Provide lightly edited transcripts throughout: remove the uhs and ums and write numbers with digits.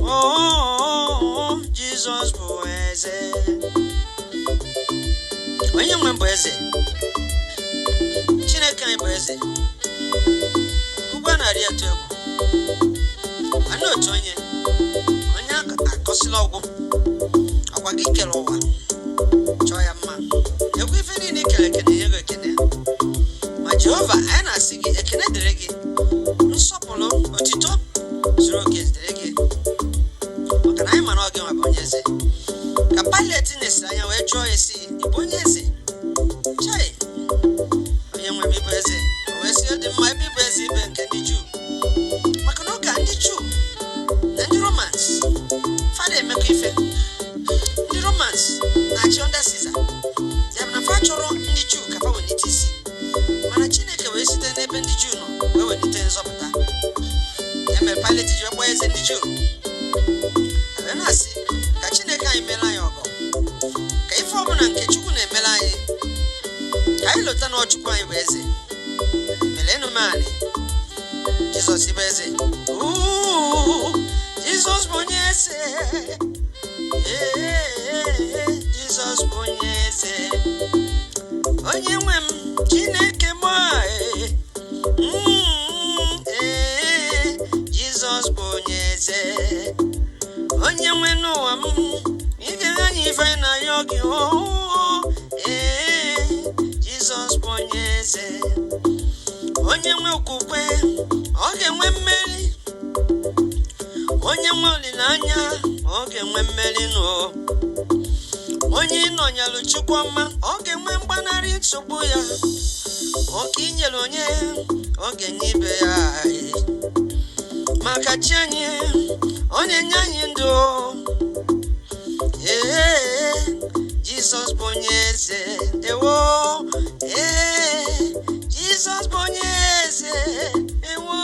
Oh, Jesus boeze. Onye nwe boeze. Chineke anyị boeze. Ugwa na ria tego. Ana otu onye akọsila ọgwụ. Akwa gị kere ụwa. Chọọ ya mma. Ekwe ife niile kere ekene nye gị ekene. Ma Jehova anyị na-asị gị ekene dịrị gị. Nsọpụrụ otito zuru oke dịrị gị. Maka na anyị mara ọ gị nwa bụ onye eze. Ka Pilate na-esi anya wee jụọ ya si ịbụ onye eze. Chai, onye nwe m ịbụ eze. O wee sị ọ dị mma ebe ịbụ eze ibe nke ndị Juu. Maka na ụka ndị Juu na ndị Romans fada emekọ ife. Ndị Romans na-achị under Caesar. Ya bụ na fa chọrọ ndị Juu ka fa welite isi. Mana Chineke wee site n'ebe ndị Juu nọ wee welite nzọpụta. Ya mere Pilate ji kpọọ eze ndị Juu. Wee na-asị ka Chineke anyị mere anyị ọgọ. Ka ife ọbụla nke Chukwu na-emere anyị. Ka anyị lọta na Chukwu anyị bụ eze. Melenụ m anyị. Jizọs bụ eze. Jizọs bụ onye eze. Jizọs bụ onye eze. Onye nwe m Chineke m. Jizọs bụ onye eze. Onye nwe n'ụwa m. Ige anyị ife na ya gị. Jizọs bụ onye eze. Onye nwe okwukwe ọ ga-enwe mmeri. Onye nwe olileanya ọ ga-enwe mmeri nụ. Onye ịnọnyelụ Chukwu ọma ọ ga-enwe mgbanarị nsogbu ya. Oke inyere onye ọ ga-enye ibe ya. Maka chi anyị ọ na-enye anyị ndụ. Jizọs bụ onye eze. Ewo. Jizọs bụ onye eze. Ewo.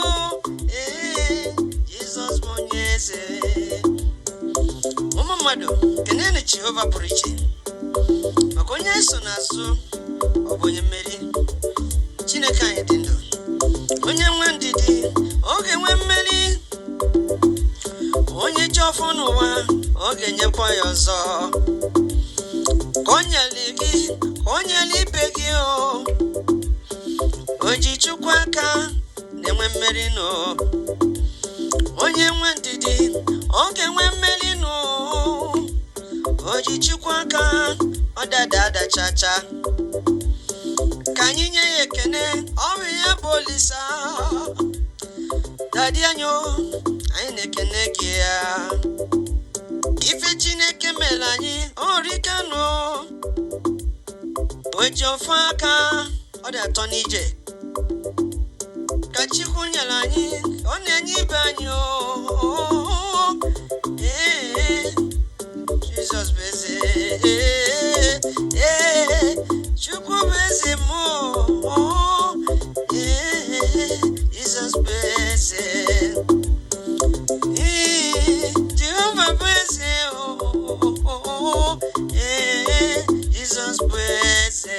Jizọs bụ onye eze. Ụmụ mmadụ kenenu Jehova pụrụ iche. Maka onye so n'azụ ọ bụ onye mmeri. Chineke anyị dị ndụ. Onye nwe ndidi ọ ga-enwe mmeri. Onye ji ọfọ n'ụwa ọ ga-enyekwa ya ọzọ. Ka o nyere gị ka o nyere ibe gị. O ji Chukwu aka na-enwe mmeri nụ. Onye nwe ndidi ọ ga-enwe mmeri nụ. O ji Chukwu aka ọ dada adachacha. Ka anyị nye ya ekene ọrụ ya bụ Olisa. Dadi anyị na-ekene gị ya. Ife Chineke mere anyị orika nụ. O ji ọfọ aka ọ dị atọ n'ije. Ka Chukwu nyere anyị ọ na-enye ibe anyị. Jizọs bụ eze. Chukwu bụ eze m. Jizọs bụ eze. Jehova bụ eze. Jizọs bụ eze.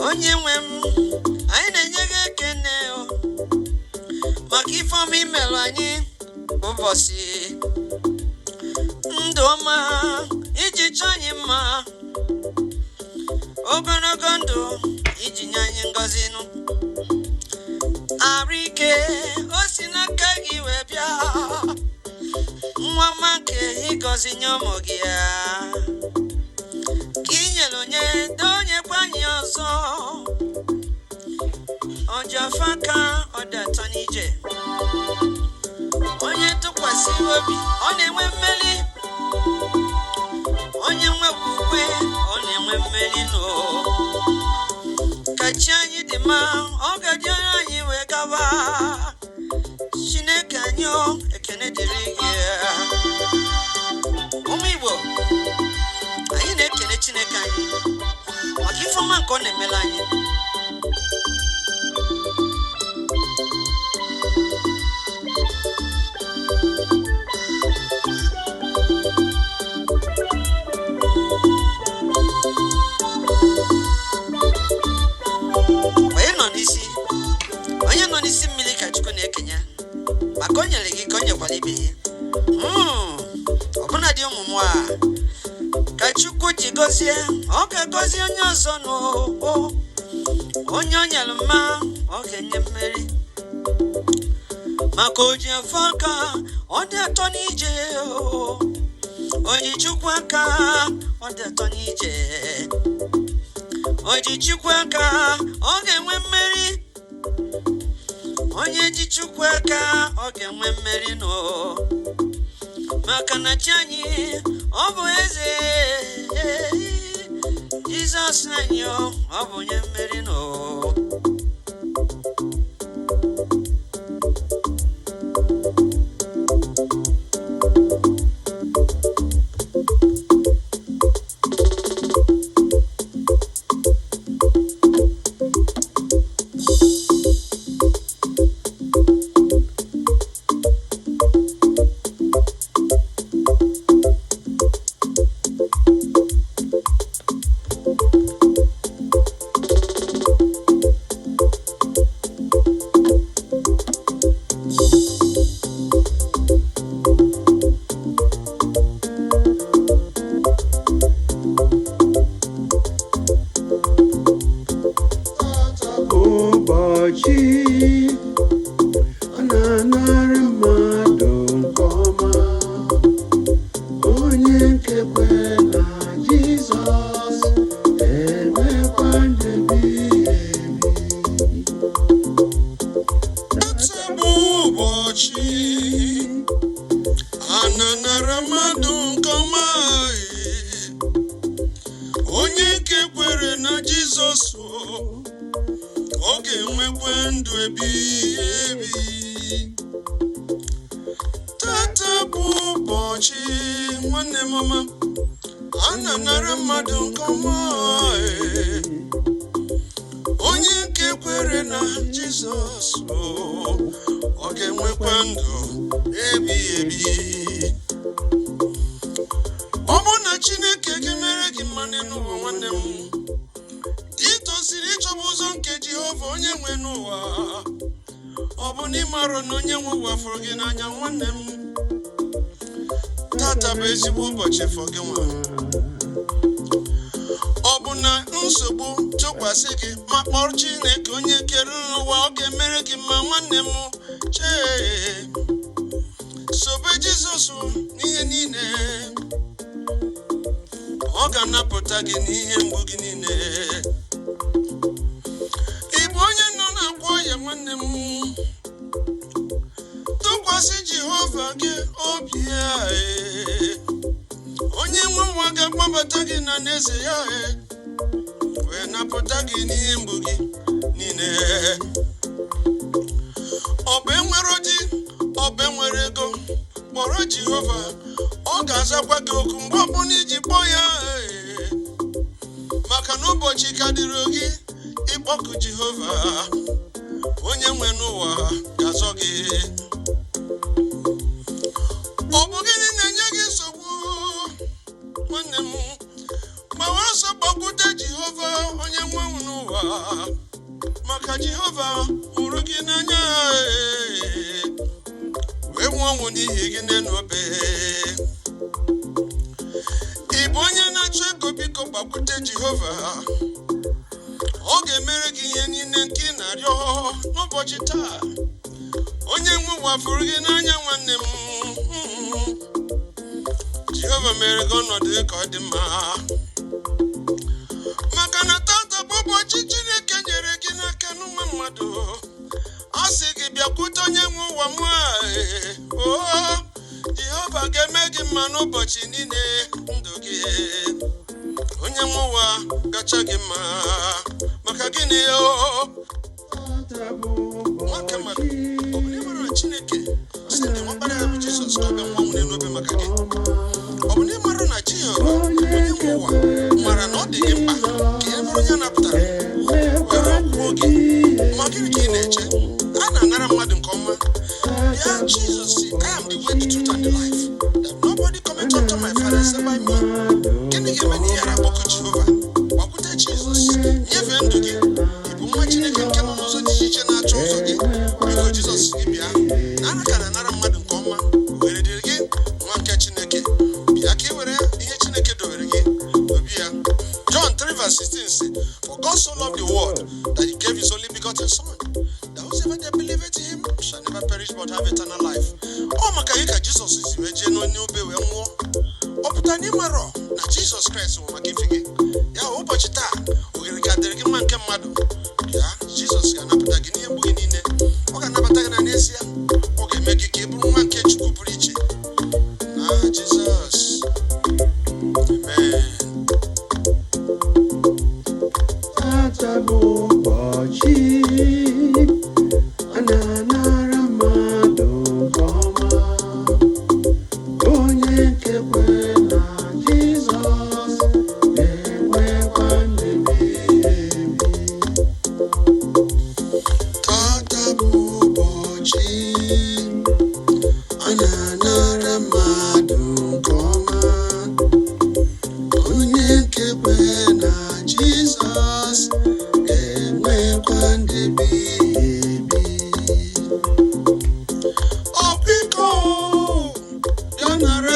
Onye nwe m anyị na-enye gị ekene maka ife ọma imelụ anyị ụbọchị ndụ ọma iji chọọ anyị mma. Ogologo ndụ iji nye anyị ngọzi nụ. Arụ ike o si n'aka gị wee bịa. Nwa ọma nke ịgọzi nye ụmụ gị ya. Ka i nyere onye donyekwa anyị ọzọ. Ọjọfọ aka ọ dị atọ n'ije. Onye tụkwasịrị obi ọ na-enwe mmeri. Onye nwe okwukwe ọ na-enwe mmeri nụ. Ka chi anyị dị mma ọ ga-ejere anyị wee gaba. Chineke anyị ekene dịrị gị. Ụmụ Igbo anyị na-ekene Chineke anyị maka ife ọma nke ọ na-emere anyị. Onye nọ n'isi mmiri ka Chukwu na-ekenye maka o nyere gị ka o nyekwara ibe ya. ọbụna dị ụmụ a ka Chukwu ji gọzie ọ ga-agọzie onye ọzọ n'ụwa onye o nyere mma ọ ga-enye mmeri maka o ji afọ aka ọ dị atọ n'ije o ji Chukwu aka ọ dị atọ n'ije o ji Chukwu aka ọ ga-enwe mmeri onye ji Chukwu aka ọ ga-enwe mmeri nọ maka na chi anyị ọ bụ eze Jizọs anyị ọ bụ onye mmeri nọ Jizọs gị bịa na aka na nara mmadụ nke ọma were dịrị gị perish but have eternal life. Oh, Makaika Jesus is Imagino New Bewe Mo. Oputani Maro, na Jesus Christ will make it. Ya Opachita, we will gather him and MADu. Ya, Jesus can have the Guinean Buginine. Okay, Nabatananesia. Okay, make it cable one catch to preach it. Ah, Jesus. Amen.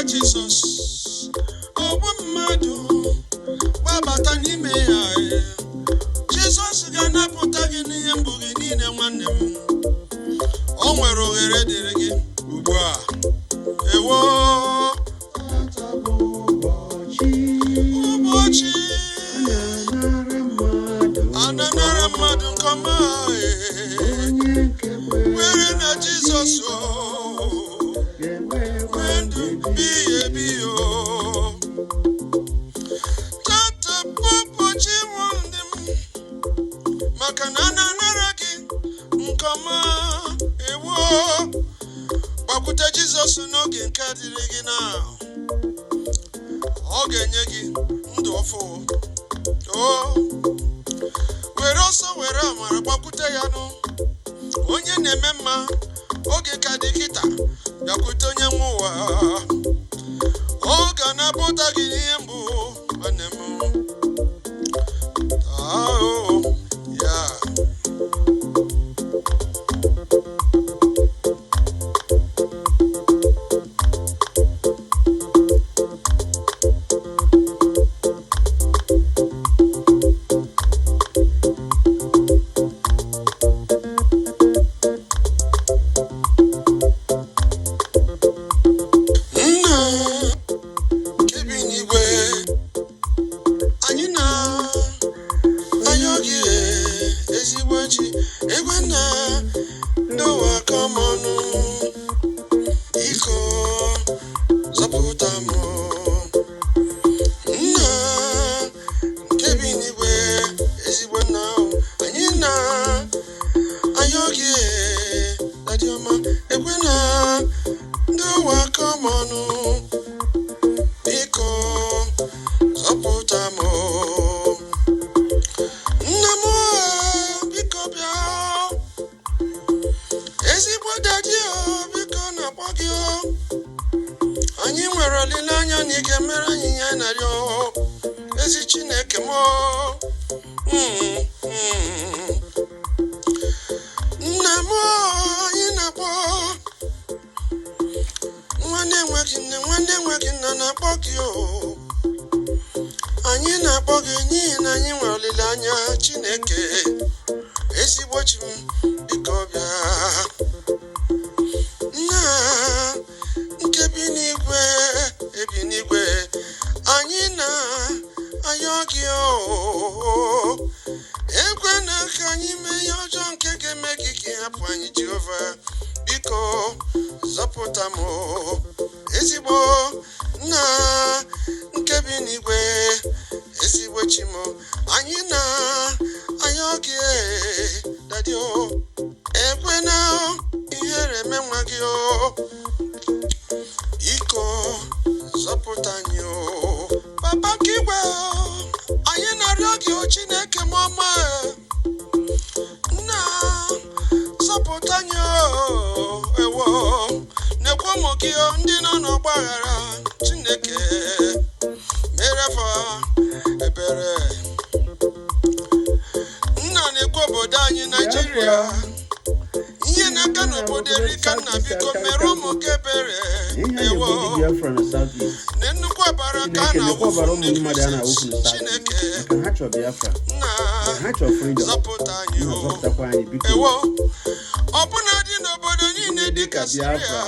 Jesus, oh MADu, Baba Nime, Jesus gonna put again in Bugini and one name. Oh, we're already again. Ubwa, Ewo, Ubochi, another MADu, come on, we're in Jesus. Makanana naraki nkoma ewo bakuta Jesus n'oge nke adịrị gị na ọ ga-enye gị ndụ ọfụ were ọsọ were amara bakuta ya nụ onye na-eme mma oge ka dị kịta bịakwute onye nwe ụwa ọ ga na-abụta gị ihe mbụ nwanne m anyị nwere olileanya na ị ga-emere anyị ihe narịọ ezi Chineke m nna m anyị na-akpọ nwanne enweghị nne nwanne enweghị nna na-akpọ gị anyị na-akpọ gị n'ihi na anyị nwere olileanya Chineke ezigbo chi m biko bịa ebinigwe anyị na-ayọ gị ekwe na ka anyị mee ihe ọjọọ nke ga-eme gị ka hapụ anyị Jehova biko zọpụta m ezigbo nna nke bi n'igwe ezigbo chi m anyị na-ayọ gị daddy ekwe na ihere eme nwa gị biko zọpụta anyị papa kigwe anyị na-arịọ gị Chineke m ọma nna zọpụta anyị ewo nekwa ụmụ gị ndị nọ n'ọgbaghara Chineke mere fa ebere nna na-ekwe obodo anyị Nigeria ihe na-aga n'obodo Erika nna biko mere ụmụ gị ebere ewo na nnukwu ọbara ka a na-awụfu ndị Kristi Chineke nna zọpụta anyị ewo ọbụna dị n'obodo niile dị dịka Biafra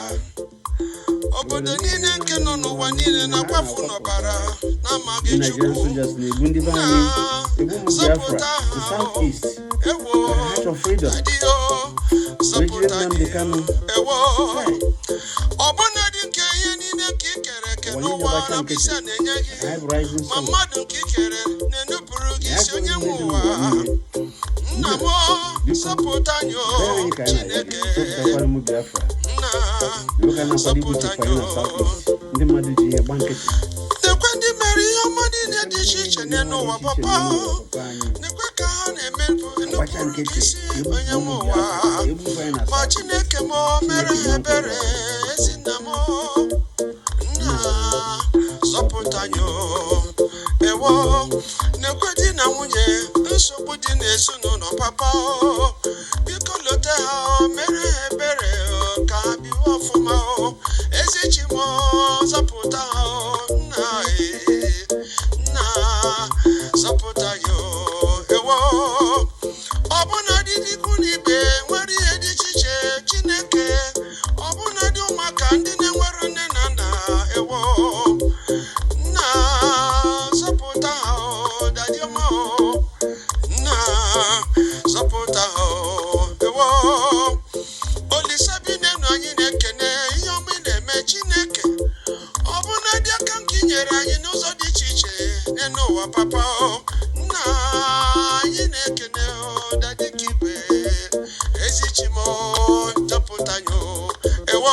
obodo niile nke nọ n'ụwa niile na-akwafu n'ọbara na-amaghị Chukwu na zọpụta ha ewo adịghị zọpụta gị ewo ọbụna dị nke ihe niile nke i kere eke n'ụwa na mkpịsị a na-enye gị ma mmadụ nke i kere na-enupụrụ gị isi onye nwe ụwa nna m zọpụta anyị Chineke nna zọpụta anyị nekwe ndị mere ihe ọma niile dị iche iche n'ụwa papa nekwe ka ha na-enupụrụ gị isi onye nwe ụwa ma Chineke m mere ha ebere ezi nna m nna zọpụta anyị ewo nekwe di na nwunye nsogbu dị n'ezinụlọ papa biko lote ha mere ha ebere ka ha biwe ọfụma ezi chi m zọpụta ha nna zọpụta ya ewo ọbụna dị n'ikwu n'ibe nwere ihe dị iche iche Chineke ọbụna dị ụmụaka ndị na-enwere nne na nna ewo nna zọpụta ha dadiọma nna zọpụta ha ewo Olise bi n'elu anyị na-ekene ihe ọma ị na-eme Chineke ọbụna dị aka nke i nyere anyị n'ụzọ dị iche iche n'elu ụwa papa nna anyị na-ekene dadi ka ibe ezi chi m zọpụta anyị ewo